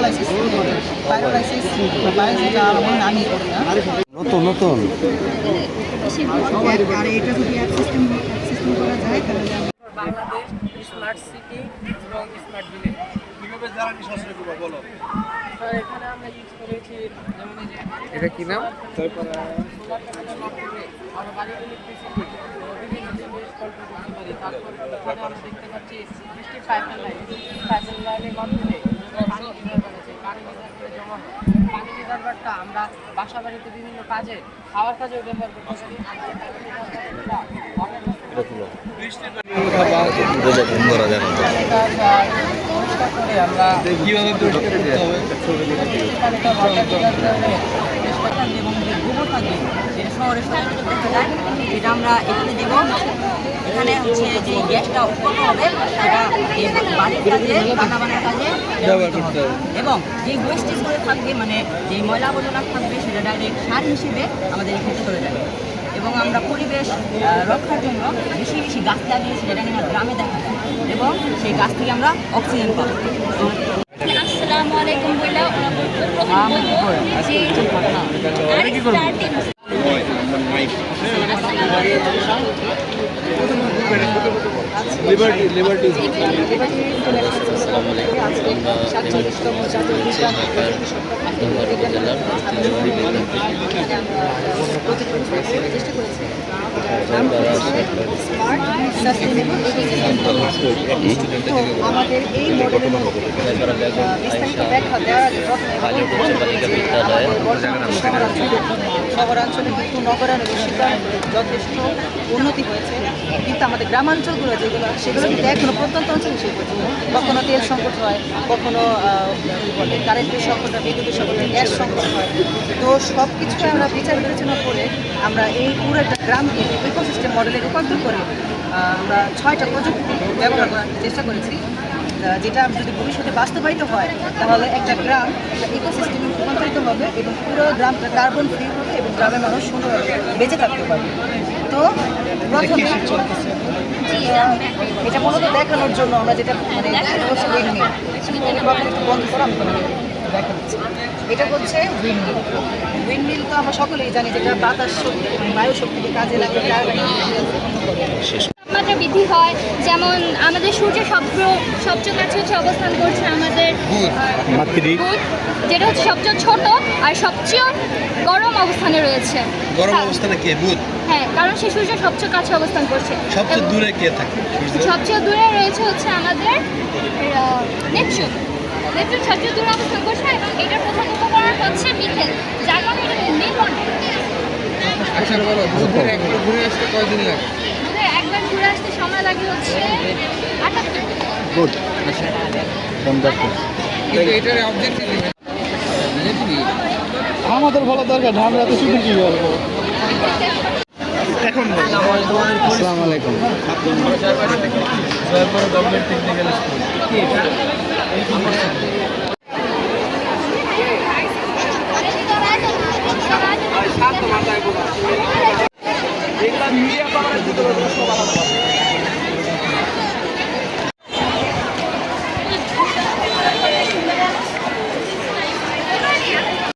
Pyrolysis pyrolysis যেটা আমি করি না নতুন নতুন আর এটা যদি অ্যাপ সিস্টেম করা যায় তাহলে বাংলাদেশ স্মার্ট সিটি এবং স্মার্ট ভিলেজ কিভাবে জ্বালানি সাশ্রয় করবো বলো। স্যার এখানে আমরা ইউজ করেছি যেমন এই যে এটা কি নাম তারপরে সোলার প্যানেলের মাধ্যমে আমরা বাড়ির ইলেকট্রিসিটি বিভিন্ন জিনিস কন্ট্রোল করতে পারি। তারপরে এখানে আমরা দেখতে পাচ্ছি বৃষ্টির পাইপের লাইনের মাধ্যমে পানি রিজার্ভার আছে, পানি রিজার্ভারে জমা হয়। পানি রিজার্ভারটা আমরা বাসা বাড়িতে বিভিন্ন কাজে খাওয়ার কাজেও ব্যবহার করতে পারি। পরিষ্কার করে আমরা কিভাবে পরিষ্কার করতে হবে এবং যে গোবর থাকবে যেটা শহরের সবাই দেখা যায় সেটা আমরা এখানে দেব। এখানে হচ্ছে যে গ্যাসটা উৎপন্ন হবে সেটা বাড়ির কাজে রান্নাবান্নার কাজে ব্যবহার করতে হবে এবং যে ওয়েস্টেজগুলো থাকবে মানে যে ময়লা আবর্জনা থাকবে সেটা ডাইরেক্ট সার হিসেবে আমাদের এখানে চলে যাবে। এবং আমরা পরিবেশ রক্ষার জন্য বেশি বেশি গাছ লাগিয়েছি যেটা আমরা গ্রামে দেখা যায় এবং সেই গাছ থেকে আমরা অক্সিজেন পাবো। আসসালামু আলাইকুম বইলা ওরা প্রথম বলবো যে লিবার্টি আমাদের এই মডেলের বিস্তারিত ব্যাখ্যা দেওয়ার শহরাঞ্চলে কিন্তু নগরায়ণের যথেষ্ট উন্নতি হয়েছে কিন্তু আমাদের গ্রামাঞ্চলগুলো যেগুলো সেগুলো কিন্তু এখনো প্রত্যন্ত অঞ্চলে এসে পড়ছে। কখনো তেল সংকট হয়, কখনো বলে কারেন্টের সংকট হয়, বিদ্যুতের সংকট হয়, গ্যাস সংকট হয়। তো সব কিছুকে আমরা বিচার বিবেচনা করে আমরা এই পুরো একটা গ্রামকে ইকোসিস্টেম মডেলে রূপান্তর করে আমরা 6টা প্রযুক্তি ব্যবহার করার চেষ্টা করেছি যেটা যদি ভবিষ্যতে বাস্তবায়িত হয় তাহলে একটা গ্রাম একটা ইকোসিস্টেমে রূপান্তরিত হবে এবং পুরো গ্রামটা কার্বন ফ্রি হবে এবং গ্রামের মানুষ সুন্দরভাবে বেঁচে থাকতে পারবে। তো প্রথমে এটা মূলত দেখানোর জন্য আমরা যেটা মানে হচ্ছে বন্ধ করা দেখাচ্ছি। এটা হচ্ছে উইন্ডমিল। উইন্ডমিল তো আমরা সকলেই জানি যেটা বাতাস শক্তি বায়ু শক্তিকে কাজে লাগে তাপমাত্রা বৃদ্ধি হয়। যেমন আমাদের সূর্যের সবচেয়ে কাছে হচ্ছে অবস্থান করছে আমাদের বুধ, যেটা হচ্ছে সবচেয়ে ছোট আর সবচেয়ে গরম অবস্থানে রয়েছে। গরম অবস্থানে কে বুধ? হ্যাঁ, কারণ সে সূর্যের সবচেয়ে কাছে অবস্থান করছে। সবচেয়ে দূরে কে থাকে? সবচেয়ে দূরে রয়েছে হচ্ছে আমাদের নেপচুন। নেপচুন সবচেয়ে দূরে অবস্থান করছে এবং এটার প্রধান উপকরণ হচ্ছে মিথেন, যার কারণে এটা নির্মাণ ঘুরে আসতে কয়দিন লাগে? একবার ঘুরে আসতে সময় লাগে হচ্ছে 78 গুড এটার অবজেক্টিভ আমাদের ভালো দরকার আমরা তো শুধু কি বলবো এখন। আসসালামু আলাইকুম। Jaipur government technical school